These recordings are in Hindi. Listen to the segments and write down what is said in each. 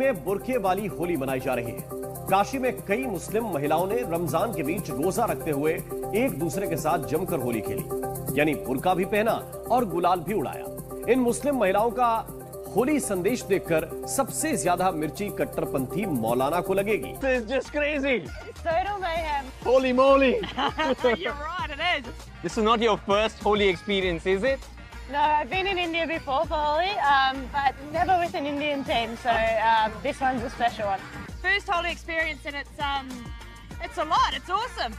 में बुर्के वाली होली मनाई जा रही है। काशी में कई मुस्लिम महिलाओं ने रमजान के बीच रोजा रखते हुए एक दूसरे के साथ जमकर होली खेली, यानी बुर्का भी पहना और गुलाल भी उड़ाया। इन मुस्लिम महिलाओं का होली संदेश देखकर सबसे ज्यादा मिर्ची कट्टरपंथी मौलाना को लगेगी। This is just crazy. Total mayhem. Holy moly. You're right, it is. This is not your first Holi experience, is it? No, I've been in India before for Holi, but never with an Indian team, so this one's a special one. First Holi experience and it's a lot. It's awesome.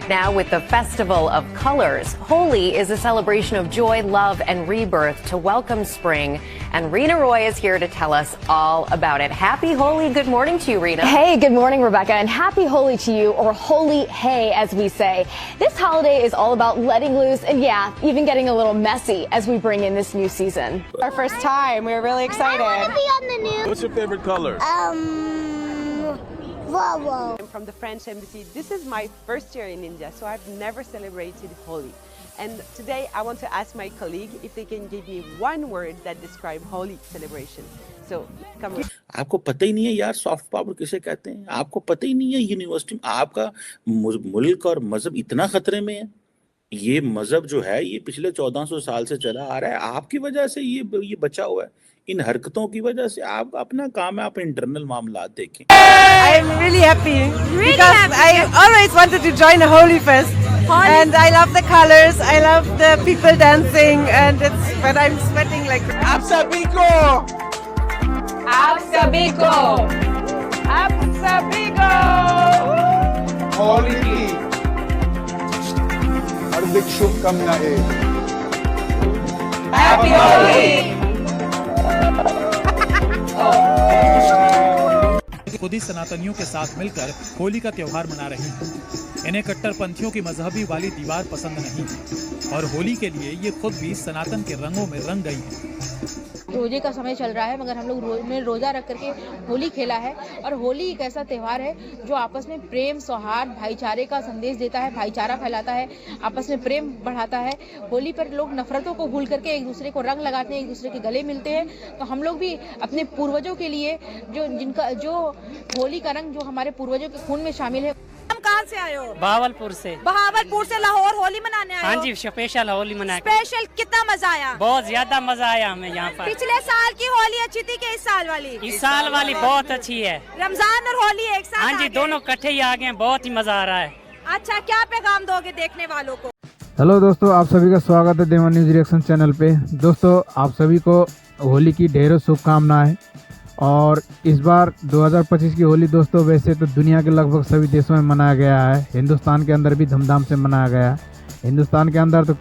Now with the Festival of Colors, Holi is a celebration of joy, love, and rebirth to welcome spring. And Reena Roy is here to tell us all about it. Happy Holi. Good morning to you, Reena. Hey, good morning, Rebecca, and happy Holi to you, or Holy Hey, as we say. This holiday is all about letting loose and, yeah, even getting a little messy as we bring in this new season. Our first time. We're really excited. I want to be on the news. What's your favorite color? Volvo. I'm from the French embassy. This is my first year in India, so I've never celebrated Holi. And today I want to ask my colleague if they can give me one word that describes Holi celebration. So, come on. आपको पता ही नहीं है यार सॉफ्ट पावर किसे कहते हैं। आपको पता ही नहीं है यूनिवर्सिटी में आपका मुल्क और मजहब इतना खतरे में है। ये मजहब जो है ये पिछले 1400 साल से चला आ रहा है। आपकी वजह से ये बचा हुआ है। इन हरकतों की वजह से आप अपना काम है, आप इंटरनल मामला देखें। I am really happy because I always wanted to join a Holi fest, and I love the colors, I love the people dancing, and but I'm sweating like. आप सभी को होली की हार्दिक शुभकामनाएं। हैप्पी होली। खुद ही सनातनियों के साथ मिलकर होली का त्योहार मना रही हैं। इन्हें कट्टरपंथियों की मजहबी वाली दीवार पसंद नहीं है और होली के लिए ये खुद भी सनातन के रंगों में रंग गई है। रोजे का समय चल रहा है, मगर हम लोग ने रोजा रख करके होली खेला है। और होली एक ऐसा त्यौहार है जो आपस में प्रेम, सौहार्द, भाईचारे का संदेश देता है, भाईचारा फैलाता है, आपस में प्रेम बढ़ाता है। होली पर लोग नफरतों को भूल करके एक दूसरे को रंग लगाते हैं, एक दूसरे के गले मिलते हैं। तो हम लोग भी अपने पूर्वजों के लिए जो होली का रंग जो हमारे पूर्वजों के खून में शामिल है। हम कहाँ से आए हो? बहावलपुर से। बहावलपुर से लाहौर होली मनाने आए हो? हाँ जी, स्पेशल होली मनाए। स्पेशल कितना मजा आया? बहुत ज्यादा मजा आया हमें यहाँ पर। पिछले साल की होली अच्छी थी कि इस साल वाली? इस साल वाली बहुत अच्छी है। रमजान और होली एक साथ? हाँ जी, दोनों इकट्ठे ही आ गए, बहुत ही मजा आ रहा है। अच्छा, क्या पैगाम दोगे देखने वालों को? हेलो दोस्तों, आप सभी का स्वागत है देवा न्यूज रिएक्शन चैनल पे। दोस्तों, आप सभी को होली की ढेरों शुभकामनाएं। और इस बार 2025 की होली दोस्तों वैसे तो दुनिया के लगभग सभी देशों में मनाया गया है, हिंदुस्तान के अंदर भी धूमधाम से मनाया गया है। हिंदुस्तान के अंदर तो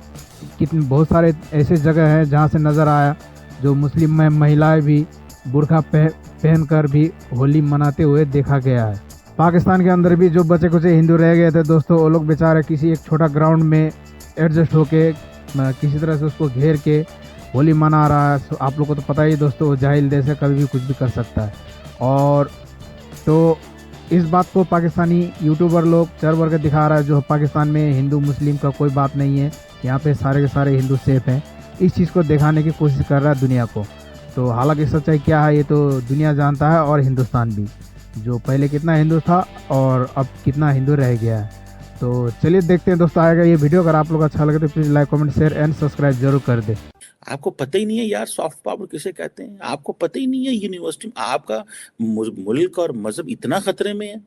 कितने बहुत सारे ऐसे जगह हैं जहां से नज़र आया जो मुस्लिम महिलाएं भी बुर्का पहन कर भी होली मनाते हुए देखा गया है। पाकिस्तान के अंदर भी जो बचे कुचे हिंदू रह गए थे दोस्तों, वो लोग बेचारे किसी एक छोटा ग्राउंड में एडजस्ट होके किसी तरह से उसको घेर के होली मना रहा है। आप लोग को तो पता ही दोस्तों, जाहिल देश है, कभी भी कुछ भी कर सकता है। और तो इस बात को पाकिस्तानी यूट्यूबर लोग चढ़ बढ़ के दिखा रहा है जो पाकिस्तान में हिंदू मुस्लिम का कोई बात नहीं है, यहाँ पे सारे के सारे हिंदू सेफ हैं। इस चीज़ को दिखाने की कोशिश कर रहा है दुनिया को। तो हालांकि सच्चाई क्या है ये तो दुनिया जानता है, और हिंदुस्तान भी, जो पहले कितना हिंदू था और अब कितना हिंदू रह गया है। तो चलिए देखते हैं दोस्तों आएगा ये वीडियो। अगर आप लोग अच्छा लगे तो please like, comment, share and subscribe जरूर कर दे। आपको पता ही नहीं है यार सॉफ्ट पावर किसे कहते हैं। आपको पता ही नहीं है यूनिवर्सिटी में आपका मुल्क और मजहब इतना खतरे में है।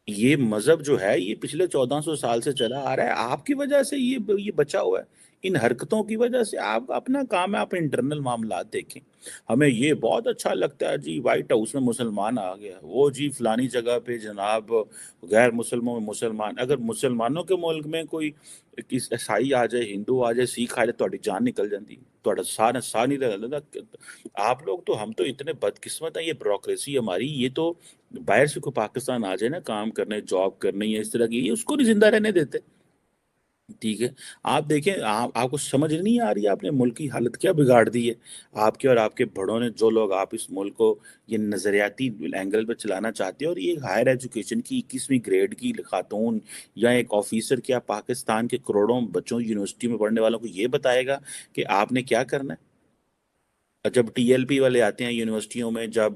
ये मजहब जो है ये पिछले 1400 साल से चला आ रहा है। आपकी वजह से ये बचा हुआ है। इन हरकतों की वजह से आप अपना काम है, आप इंटरनल मामला देखें। हमें ये बहुत अच्छा लगता है जी, व्हाइट हाउस में मुसलमान आ गया, वो जी फलानी जगह पे जनाब गैर मुसलमानों में मुसलमान। अगर मुसलमानों के मुल्क में कोई ईसाई आ जाए, हिंदू आ जाए, सिख आ जाए, थोड़ी जान निकल जाती, थोड़ा सा नहीं रहता। आप लोग तो, हम तो इतने बदकिस्मत हैं। ये ब्यूरोक्रेसी हमारी, ये तो बाहर से कोई पाकिस्तान आ जाए ना काम करने, जॉब करने या इस तरह की, ये उसको नहीं जिंदा रहने देते। ठीक है, आप देखें, आपको समझ नहीं आ रही आपने मुल्क की हालत क्या बिगाड़ दी है। आपके और आपके बड़ों ने, जो लोग आप इस मुल्क को ये नज़रियाती एंगल पे चलाना चाहते हैं, और ये हायर एजुकेशन की 21वीं ग्रेड की खातून या एक ऑफिसर क्या पाकिस्तान के करोड़ों बच्चों यूनिवर्सिटी में पढ़ने वालों को ये बताएगा कि आपने क्या करना है। जब टीएलपी वाले आते हैं यूनिवर्सिटियों में, जब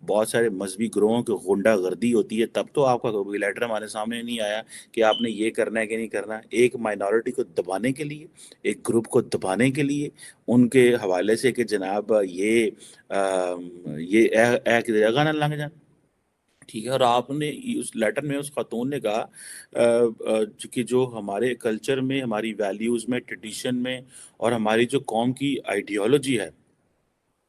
बहुत सारे मजहबी ग्रोहों की गुंडागर्दी होती है, तब तो आपका कोई लेटर हमारे सामने नहीं आया कि आपने ये करना है कि नहीं करना। एक माइनॉरिटी को दबाने के लिए, एक ग्रुप को दबाने के लिए उनके हवाले से कि जनाब ये जगह ना लग जाए, ठीक है। और आपने उस लेटर में उस खातून ने कहा कि जो हमारे कल्चर में, हमारी वैल्यूज़ में, ट्रेडिशन में और हमारी जो कौम की आइडियोलॉजी है,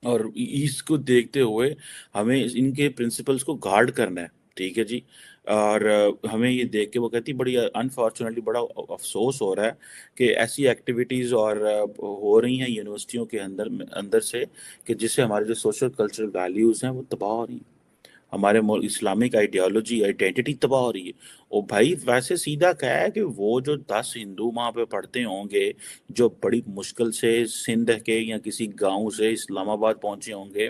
और इसको देखते हुए हमें इनके प्रिंसिपल्स को गार्ड करना है, ठीक है जी। और हमें ये देख के वो कहती बड़ी अनफॉर्चुनेटली बड़ा अफसोस हो रहा है कि ऐसी एक्टिविटीज़ और हो रही हैं यूनिवर्सिटियों के अंदर से कि जिससे हमारे जो सोशल कल्चरल वैल्यूज़ हैं वो तबाह हो रही हैं, हमारे इस्लामिक आइडियोलॉजी, आइडेंटिटी तबाह हो रही है। और भाई वैसे सीधा क्या है कि वो जो 10 हिंदू वहाँ पे पढ़ते होंगे, जो बड़ी मुश्किल से सिंध के या किसी गांव से इस्लामाबाद पहुँचे होंगे,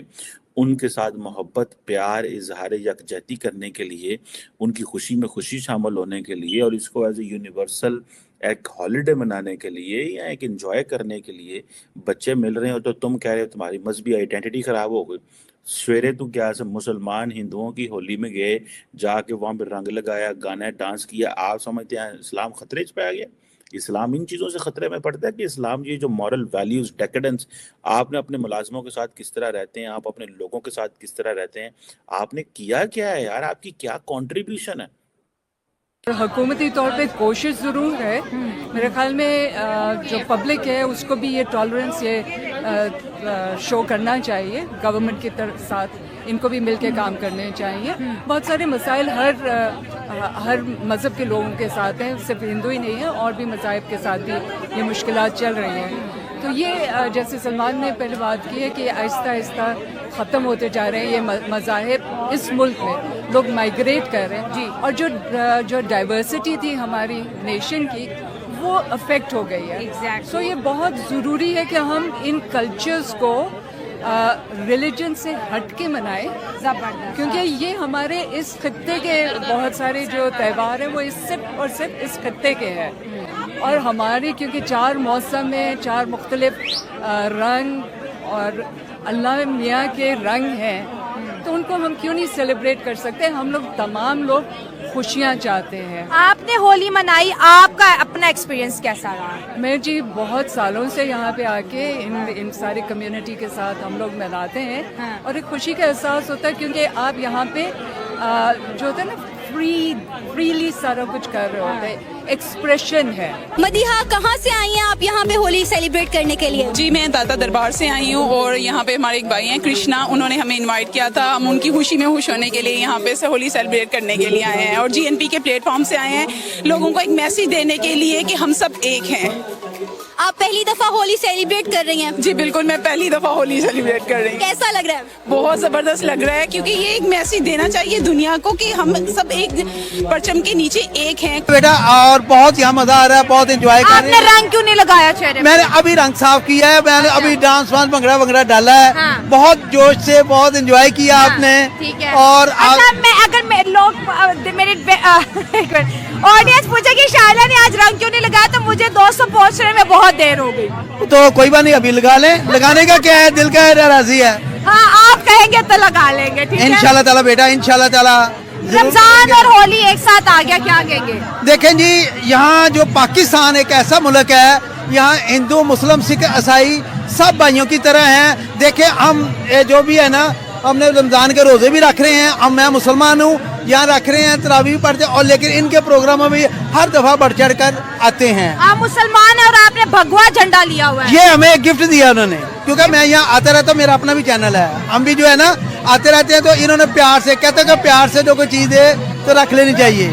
उनके साथ मोहब्बत, प्यार, इजहार यकजहती करने के लिए, उनकी खुशी में खुशी शामिल होने के लिए और इसको एज ए यूनिवर्सल एक हॉलीडे मनाने के लिए या एक एंजॉय करने के लिए बच्चे मिल रहे हो, तो तुम कह रहे हो तुम्हारी मजहबी आइडेंटिटी ख़राब हो गई। सवेरे तो क्या सब मुसलमान हिंदुओं की होली में गए, जाके वहाँ पे रंग लगाया, गाना डांस किया, आप समझते हैं इस्लाम खतरे च पाया गया? इस्लाम इन चीज़ों से ख़तरे में पड़ता है कि इस्लाम ये जो मॉरल वैल्यूज़, डेकेडेंस, आपने अपने मुलाजमों के साथ किस तरह रहते हैं, आप अपने लोगों के साथ किस तरह रहते हैं, आपने किया क्या है यार, आपकी क्या कंट्रीब्यूशन है? हुकूमती तौर पे कोशिश ज़रूर है, मेरे ख्याल में जो पब्लिक है उसको भी ये टॉलरेंस ये शो करना चाहिए, गवर्नमेंट के साथ इनको भी मिलके काम करने चाहिए। बहुत सारे मसाइल हर मज़हब के लोगों के साथ हैं, सिर्फ हिंदू ही नहीं है, और भी मज़ाहिब के साथ भी ये मुश्किलात चल रही हैं। तो ये जैसे सलमान ने पहले बात की है कि आहिस्ता आहिस्ता ख़त्म होते जा रहे हैं ये मज़ाहिब इस मुल्क में, लोग माइग्रेट कर रहे हैं जी, और जो डाइवर्सिटी थी हमारी नेशन की वो अफेक्ट हो गई है। सो ये बहुत ज़रूरी है कि हम इन कल्चर्स को रिलीजन से हट के मनाएं, क्योंकि ये हमारे इस खत्ते के बहुत सारे जो त्यौहार हैं वो सिर्फ और सिर्फ इस खत्ते के हैं, और हमारे क्योंकि 4 मौसम में 4 मुख्तलिफ रंग और अल्लाह मियाँ के रंग हैं, तो उनको हम क्यों नहीं सेलिब्रेट कर सकते? हम लोग तमाम लोग खुशियाँ चाहते हैं। आपने होली मनाई, आपका अपना एक्सपीरियंस कैसा रहा? मैं जी बहुत सालों से यहाँ पे आके इन सारी कम्युनिटी के साथ हम लोग मनाते हैं, हाँ। और एक खुशी का एहसास होता है क्योंकि आप यहाँ पे जो होता है ना फ्रीली सारा कुछ कर रहे होते हैं, एक्सप्रेशन है। मदीहा, कहाँ से आई हैं आप यहाँ पे होली सेलिब्रेट करने के लिए? जी मैं दाता दरबार से आई हूँ, और यहाँ पे हमारे एक भाई हैं कृष्णा, उन्होंने हमें इनवाइट किया था, हम उनकी खुशी में खुश होने के लिए यहाँ पे से होली सेलिब्रेट करने के लिए आए हैं, और जीएनपी के प्लेटफॉर्म से आए हैं लोगों को एक मैसेज देने के लिए कि हम सब एक हैं। आप पहली दफा होली सेलिब्रेट कर रही हैं? जी बिल्कुल, मैं पहली दफा होली सेलिब्रेट कर रही हूँ। कैसा लग रहा है? बहुत जबरदस्त लग रहा है, क्योंकि ये एक मैसेज देना चाहिए दुनिया को कि हम सब एक परचम के नीचे एक हैं। बेटा, और बहुत यहाँ मजा आ रहा है, बहुत एंजॉय कर रहे हैं। आपने रंग क्यों नहीं लगाया चेहरे? मैंने अभी रंग साफ किया है, मैंने अभी डांस वांस भंगड़ा डाला है, हाँ। बहुत जोश से बहुत एंजॉय किया, हाँ। आपने, ठीक है। और अगर लोग मेरे ऑडियंस पूछे कि शायला ने आज रंग क्यों नहीं लगाया, तो मुझे 200 पहुंचने में बहुत देर हो गई। तो कोई बात नहीं, अभी लगा लें, लगाने का क्या है, दिल का राजी है। हाँ, आप कहेंगे तो लगा लेंगे, ठीक है? इंशाल्लाह ताला बेटा, इंशाल्लाह ताला। रमजान और होली एक साथ आ गया, क्या कहेंगे? देखें जी, यहाँ जो पाकिस्तान एक ऐसा मुल्क है, यहाँ हिंदू, मुस्लिम, सिख, ईसाई सब भाइयों की तरह हैं। देखें, हम जो भी है ना, हमने रमजान के रोजे भी रख रहे हैं, अब मैं मुसलमान हूँ, यहाँ रख रहे हैं, तरावी भी पढ़ते हैं, और लेकिन इनके प्रोग्रामों में हर दफा बढ़ चढ़ कर आते हैं। आप मुसलमान हैं और आपने भगवा झंडा लिया हुआ है। ये हमें गिफ्ट दिया उन्होंने, क्योंकि मैं यहाँ आता रहता हूँ, मेरा अपना भी चैनल है, हम भी जो है ना आते रहते हैं, तो इन्होंने प्यार से कहते हैं कि प्यार से जो कोई चीज है तो रख लेनी चाहिए,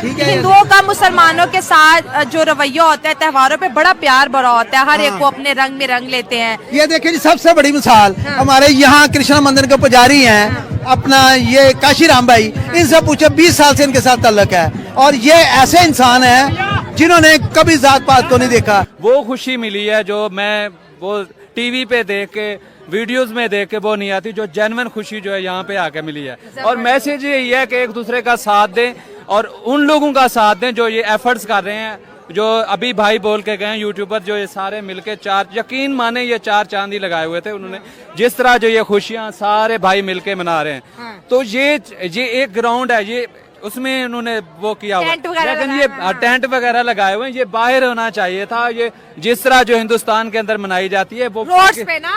ठीक है? हिंदुओं का मुसलमानों के साथ जो रवैया होता है त्योहारों पे बड़ा प्यार भरा होता है, हर एक को अपने रंग में रंग लेते हैं। ये देखिए जी, सबसे बड़ी मिसाल हमारे यहाँ कृष्ण मंदिर के पुजारी हैं, अपना ये काशीराम भाई, इनसे पूछे 20 साल से इनके साथ ताल्लुक है, और ये ऐसे इंसान है जिन्होंने कभी जात पात को नहीं देखा। वो खुशी मिली है जो मैं वो टीवी पे देख के, वीडियोस में देख के वो नहीं आती, जो जेन्युइन खुशी जो है यहाँ पे आके मिली है। और मैसेज यही है कि एक दूसरे का साथ दें और उन लोगों का साथ दें जो ये एफर्ट्स कर रहे हैं, जो अभी भाई बोल के गए यूट्यूबर, जो ये सारे मिलके चार, यकीन माने ये 4 चांद ही लगाए हुए थे उन्होंने, जिस तरह जो ये खुशियां सारे भाई मिलके मना रहे हैं। तो ये एक ग्राउंड है, ये उसमें उन्होंने वो किया हुआ, लेकिन ये टेंट वगैरह लगाए हुए हैं, ये बाहर होना चाहिए था। ये जिस तरह जो हिंदुस्तान के अंदर मनाई जाती है वो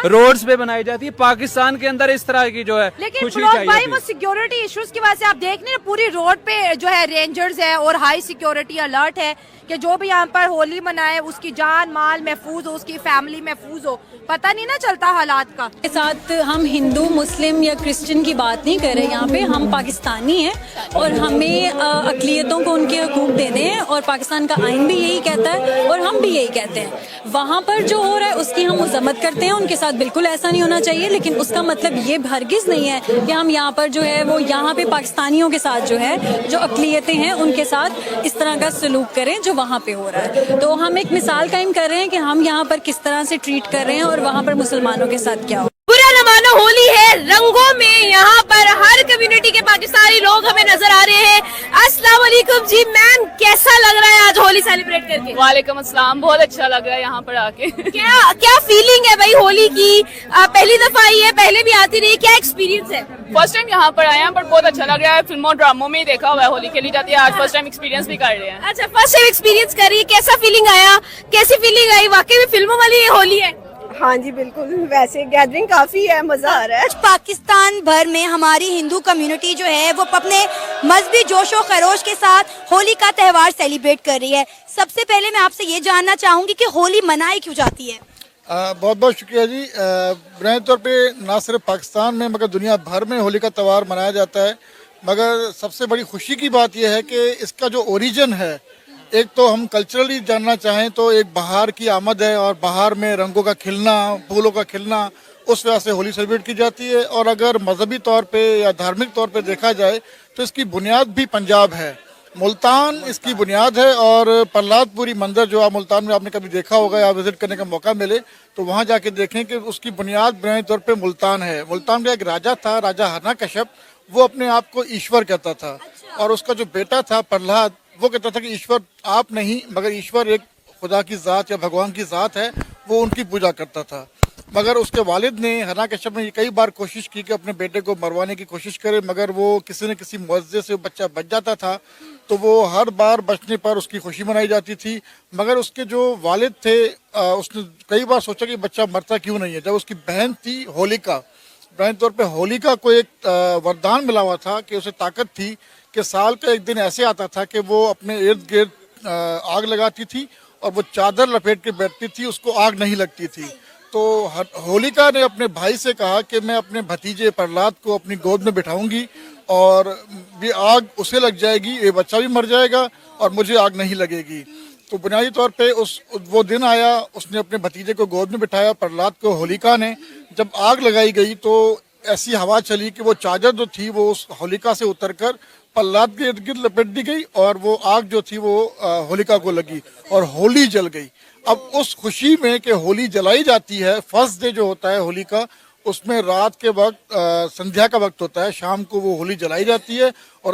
रोड्स पे बनाई जाती है, पाकिस्तान के अंदर इस तरह की जो है खुशी चाहिए भाई वो सिक्योरिटी इश्यूज की वजह से आप देख रहे हैं पूरी रोड पे जो है रेंजर्स है और हाई सिक्योरिटी अलर्ट है कि जो भी यहाँ पर होली मनाए उसकी जान माल महफूज हो, उसकी फैमिली महफूज हो, पता नहीं ना चलता हालात का। के साथ हम हिंदू मुस्लिम या क्रिश्चियन की बात नहीं कर रहे, यहाँ पे हम पाकिस्तानी हैं और हमें अक़लियतों को उनके हकूक देने हैं और पाकिस्तान का आइन भी यही कहता है और हम भी यही कहते हैं। वहाँ पर जो हो रहा है उसकी हम मजम्मत करते हैं, उनके साथ बिल्कुल ऐसा नहीं होना चाहिए, लेकिन उसका मतलब ये हरगिज़ नहीं है कि हम यहाँ पर जो है वो यहाँ पे पाकिस्तानियों के साथ जो है जो अक़लियतें हैं उनके साथ इस तरह का सलूक करें जो वहाँ पे हो रहा है। तो हम एक मिसाल कायम कर रहे हैं कि हम यहाँ पर किस तरह से ट्रीट कर रहे हैं और वहाँ पर मुसलमानों के साथ क्या हो। बुरा न मानो होली है रंगों में, यहाँ पर हर कम्युनिटी के पाकिस्तानी लोग हमें नजर आ रहे हैं। अस्सलाम वालेकुम जी मैम, कैसा लग रहा है आज होली सेलिब्रेट करके? वालेकुम अस्सलाम, बहुत अच्छा लग रहा है यहाँ पर आके। क्या फीलिंग है भाई होली की? पहली दफा आई है, पहले भी आती रही, क्या एक्सपीरियंस है? फर्स्ट टाइम यहाँ पर आए हैं पर बहुत अच्छा लग रहा है। फिल्मों ड्रामों में ही देखा हुआ है होली खेली जाती है, आज फर्स्ट टाइम एक्सपीरियंस भी कर रहे हैं। अच्छा, फर्स्ट टाइम एक्सपीरियंस कर रही है, कैसा फीलिंग आया? कैसी फीलिंग आई? वाकई में फिल्मों वाली ये होली है? हाँ जी बिल्कुल, वैसे गैदरिंग काफी है, मजा आ रहा है। पाकिस्तान भर में हमारी हिंदू कम्युनिटी जो है वो अपने मजहबी जोशो खरोश के साथ होली का त्यौहार सेलिब्रेट कर रही है। सबसे पहले मैं आपसे ये जानना चाहूंगी कि होली मनाई क्यों जाती है? बहुत बहुत शुक्रिया जी। बुनियादी तौर पे ना सिर्फ पाकिस्तान में मगर दुनिया भर में होली का त्यौहार मनाया जाता है, मगर सबसे बड़ी खुशी की बात यह है कि इसका जो ओरिजिन है, एक तो हम कल्चरली जानना चाहें तो एक बहार की आमद है और बहार में रंगों का खिलना, फूलों का खिलना, उस वजह से होली सेलिब्रेट की जाती है। और अगर मजहबी तौर पे या धार्मिक तौर पे देखा जाए तो इसकी बुनियाद भी पंजाब है, मुल्तान इसकी बुनियाद है। और प्रहलादपुरी मंदिर जो आप मुल्तान में आपने कभी देखा होगा या विजिट करने का मौका मिले तो वहाँ जाके देखें कि उसकी बुनियाद बुनियादी तौर पे मुल्तान है। मुल्तान का एक राजा था, राजा हिरण्यकश्यप, वो अपने आप को ईश्वर कहता था और उसका जो बेटा था प्रहलाद, वो कहता था कि ईश्वर आप नहीं मगर ईश्वर एक खुदा की ज़ात या भगवान की ज़ात है, वो उनकी पूजा करता था। मगर उसके वालिद ने, हिरण्यकश्यप ने कई बार कोशिश की कि अपने बेटे को मरवाने की कोशिश करे, मगर वो किसी न किसी मुआवजे से बच्चा बच जाता था, तो वो हर बार बचने पर उसकी खुशी मनाई जाती थी। मगर उसके जो वालिद थे उसने कई बार सोचा कि बच्चा मरता क्यों नहीं है। जब उसकी बहन थी होलिका, बुनियादी तौर पर होलिका को एक वरदान मिला हुआ था कि उसे ताकत थी कि साल का एक दिन ऐसे आता था कि वो अपने इर्द गिर्द आग लगाती थी और वो चादर लपेट के बैठती थी, उसको आग नहीं लगती थी। तो होलिका ने अपने भाई से कहा कि मैं अपने भतीजे प्रहलाद को अपनी गोद में बिठाऊंगी और ये आग उसे लग जाएगी, ये बच्चा भी मर जाएगा और मुझे आग नहीं लगेगी। तो बुनियादी तौर पे वो दिन आया, उसने अपने भतीजे को गोद में बिठाया, प्रहलाद को होलिका ने। जब आग लगाई गई तो ऐसी हवा चली कि वो चादर जो थी वो उस होलिका से उतरकर प्रहलाद के इर्द गिर्द लपेट दी गई और वो आग जो थी वो होलिका को लगी और होली जल गई। अब उस खुशी में कि होली जलाई जाती है, फर्स्ट डे जो होता है होली का, उसमें रात के वक्त संध्या का वक्त होता है, शाम को वो होली जलाई जाती है और